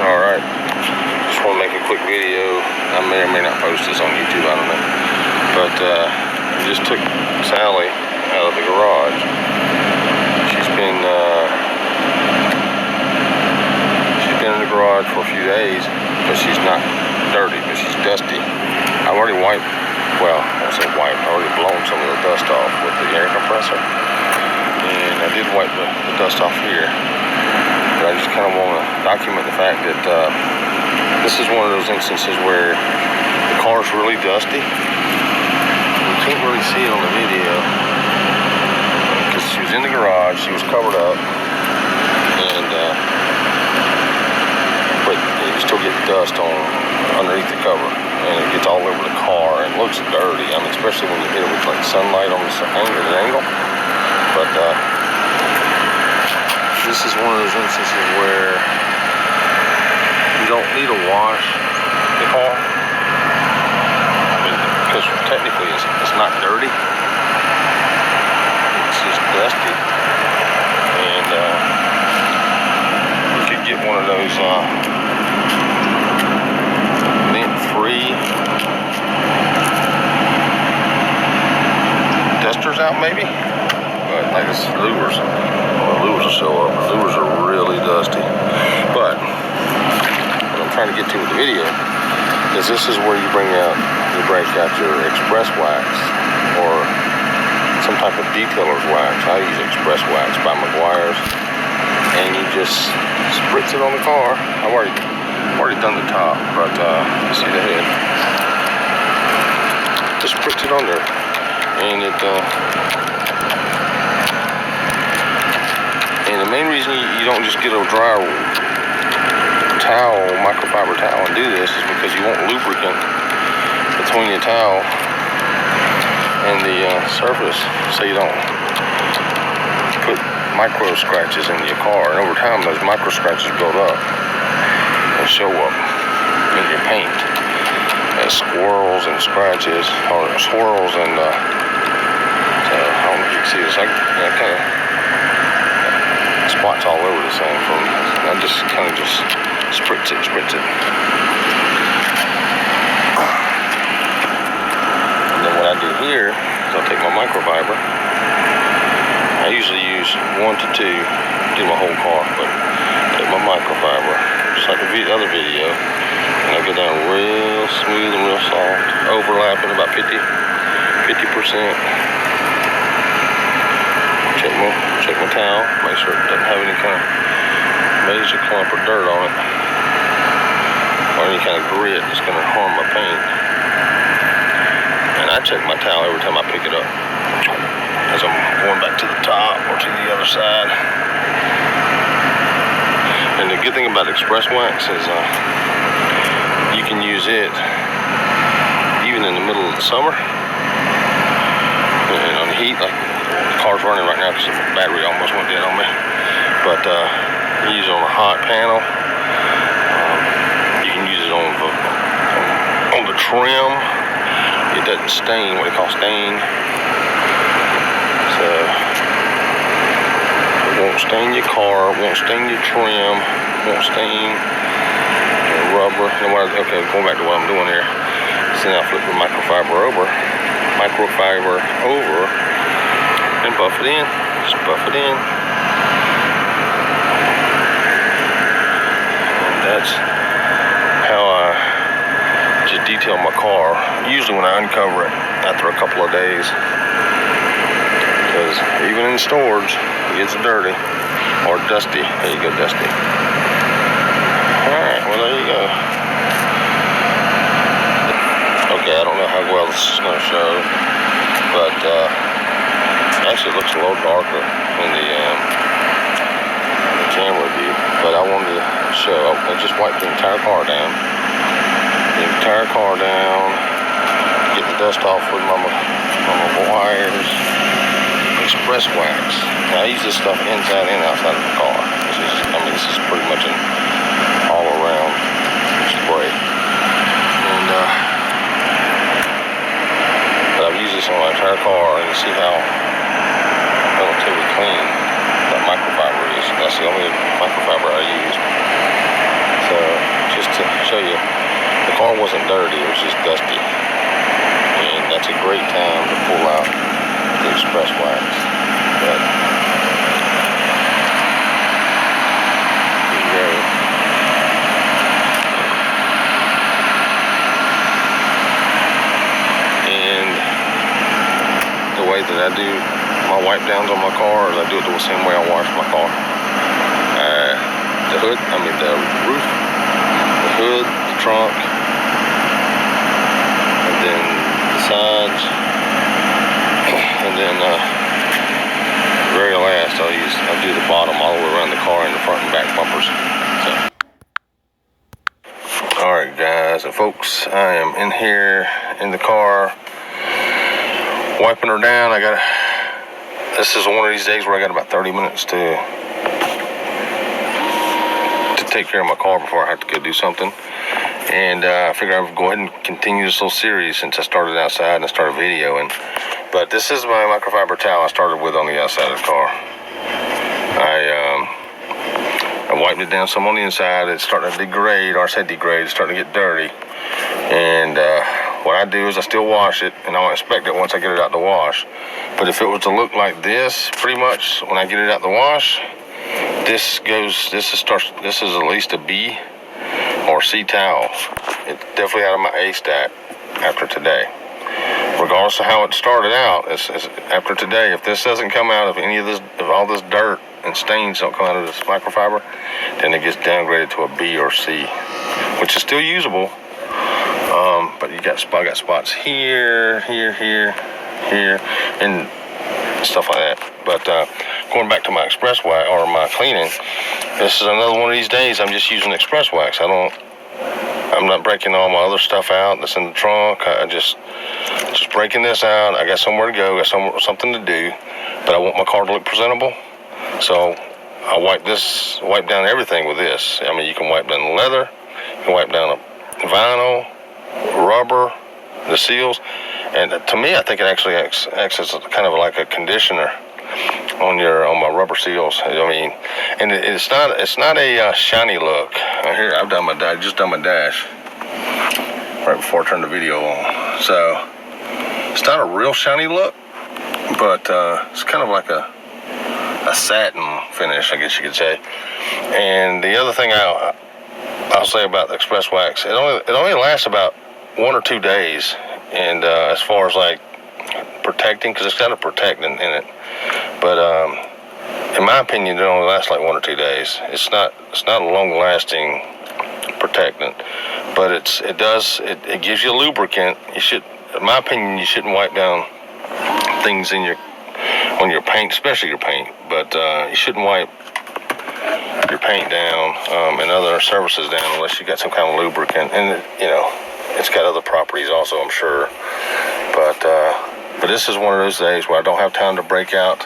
Alright, just want to make a quick video. I may or may not post this on YouTube, I don't know. But I just took Sally out of the garage. She's been in the garage for a few days, but she's not dirty, but she's dusty. I've already wiped, well, I won't say wiped, I already blown some of the dust off with the air compressor. And I did wipe the dust off here. But I just kind of want to document the fact that this is one of those instances where the car's really dusty. You can't really see it on the video because she was in the garage, she was covered up, and but you still get dust on underneath the cover, and it gets all over the car and it looks dirty. I mean, especially when you hit it with like sunlight on this angle. But this is one of those instances where you don't need to wash the car. I mean, because technically it's not dirty. It's just dusty. And you could get one of those lint-free dusters out, maybe. But like this louvers. The lures will show up. The lures are really dusty. But what I'm trying to get to with the video is this is where you break out your Xpress wax or some type of detailer's wax. I use Xpress wax by Meguiars, and you just spritz it on the car. I've already done the top, but you see the head. Just spritz it on there, and it. And the main reason you don't just get a dry towel, microfiber towel, and do this is because you want lubricant between your towel and the surface, so you don't put micro scratches in your car. And over time, those micro scratches build up and show up in your paint as swirls and scratches, or swirls and so I don't know if you can see this. I kind of spots all over the same from. I just kind of spritz it. And then what I do here is I'll take my microfiber. I usually use 1 to 2 do my whole car, but take my microfiber, just like the other video, and I go down real smooth and real soft, overlapping about 50%. Check my towel, make sure it doesn't have any kind of major clump or dirt on it, or any kind of grit that's going to harm my paint. And I check my towel every time I pick it up as I'm going back to the top or to the other side. And the good thing about Xpress wax is you can use it even in the middle of the summer and on the heat, like the car's running right now because the battery almost went dead on me. But you use it on a hot panel. You can use it on the trim. It doesn't stain, what they call stain. So it won't stain your car, it won't stain your trim, it won't stain the rubber. Okay, going back to what I'm doing here. So now I flip the microfiber over. And buff it in. Just buff it in. And that's how I just detail my car. Usually when I uncover it after a couple of days. Because even in storage, it gets dirty. Or dusty. There you go, dusty. Alright, well there you go. Okay, I don't know how well this is going to show. But actually it looks a little darker in the camera view, but I wanted to show. I just wiped the entire car down. Get the dust off with my Meguiars Xpress wax. Now I use this stuff inside and outside of the car. This is pretty much an all-around spray. And but I've used this on my entire car, and you see how relatively clean that microfiber is. That's the only microfiber I use. So show you. The car wasn't dirty, it was just dusty. And that's a great time to pull out the Xpress wax. But here you go. And the way that I do my wipe downs on my car is I do it the same way I wash my car. The hood, the roof, the hood, the trunk, and then the sides, and then very last I'll do the bottom all the way around the car and the front and back bumpers. So. Alright guys and folks, I am in here in the car wiping her down. This is one of these days where I got about 30 minutes to take care of my car before I have to go do something. And I figured I would go ahead and continue this little series since I started outside and I started videoing. But this is my microfiber towel I started with on the outside of the car. I wiped it down some on the inside. It's starting to degrade, or I said degrade, it's starting to get dirty. And what I do is I still wash it, and I'll inspect it once I get it out the wash. But if it was to look like this, pretty much, when I get it out the wash, this is at least a B or C towel. It's definitely out of my A stack after today. Regardless of how it started out, after today, if this doesn't come out, if all this dirt and stains don't come out of this microfiber, then it gets downgraded to a B or C, which is still usable. But I got spots here, and stuff like that. But going back to my Xpress wax or my cleaning, this is another one of these days I'm just using Xpress wax. I'm not breaking all my other stuff out that's in the trunk. I just breaking this out. I got somewhere to go, got something to do, but I want my car to look presentable. So I wipe down everything with this. You can wipe down the leather, you can wipe down the vinyl, rubber, the seals, and to me, I think it actually acts as kind of like a conditioner on my rubber seals. And it's not a shiny look. Here, I just done my dash right before I turned the video on. So it's not a real shiny look, but it's kind of like a satin finish, I guess you could say. And the other thing I'll say about the Xpress wax, it only lasts about 1 or 2 days. And as far as like protecting, because it's got a protectant in it, but in my opinion, it only lasts like 1 or 2 days. It's not a long-lasting protectant, but it gives you a lubricant. In my opinion, you shouldn't wipe down things on your paint, especially your paint. But you shouldn't wipe your paint down and other surfaces down unless you got some kind of lubricant. And it's got other properties also, I'm sure. But this is one of those days where I don't have time to break out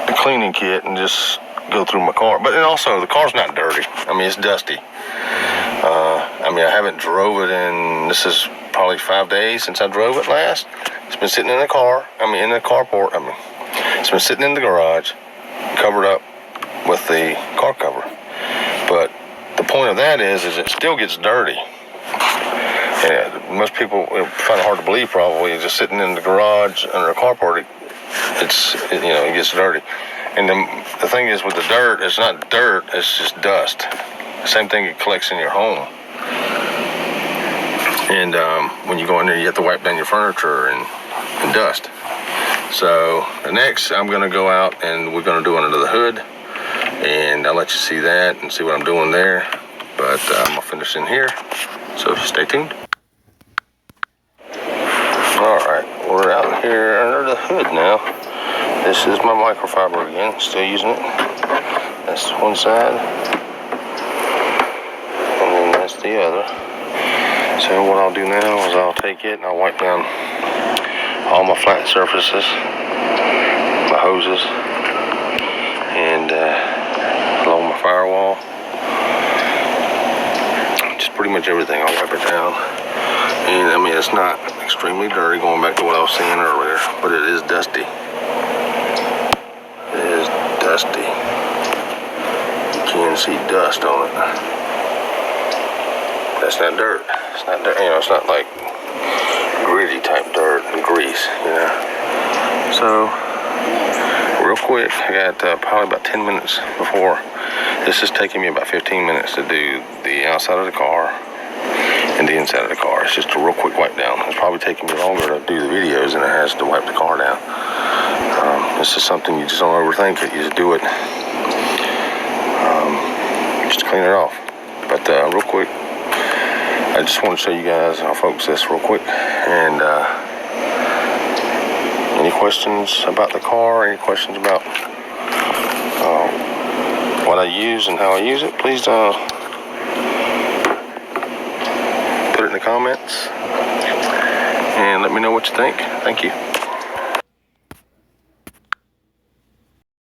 the cleaning kit and just go through my car. But also, the car's not dirty. It's dusty. I haven't drove it in, this is probably 5 days since I drove it last. It's been sitting in the car, in the carport. It's been sitting in the garage, covered up with the car cover. But the point of that is it still gets dirty. And most people find it hard to believe, probably, just sitting in the garage under a carport, it gets dirty. And the thing is with the dirt, it's not dirt, it's just dust. Same thing it collects in your home. And when you go in there, you have to wipe down your furniture and dust. So next, I'm going to go out and we're going to do under the hood. And I'll let you see that and see what I'm doing there. But I'm going to finish in here. So stay tuned. Alright, we're out here under the hood now. This is my microfiber again, still using it. That's one side. And then that's the other. So what I'll do now is I'll take it and I'll wipe down all my flat surfaces, my hoses, and along my firewall. Just pretty much everything, I'll wipe it down. And it's not extremely dirty, going back to what I was saying earlier, but it is dusty. It is dusty. You can see dust on it. That's not dirt. It's not dirt. You know, it's not like gritty type dirt and grease. You know. So real quick, I got probably about 10 minutes before. This is taking me about 15 minutes to do the outside of the car and the inside of the car. It's just a real quick wipe down. It's probably taking me longer to do the videos than it has to wipe the car down. This is something you just don't overthink it. You just do it. Just clean it off. But real quick, I just want to show you guys how folks this real quick. And any questions about the car? Any questions about what I use and how I use it? Please put it in the comments and let me know what you think. Thank you.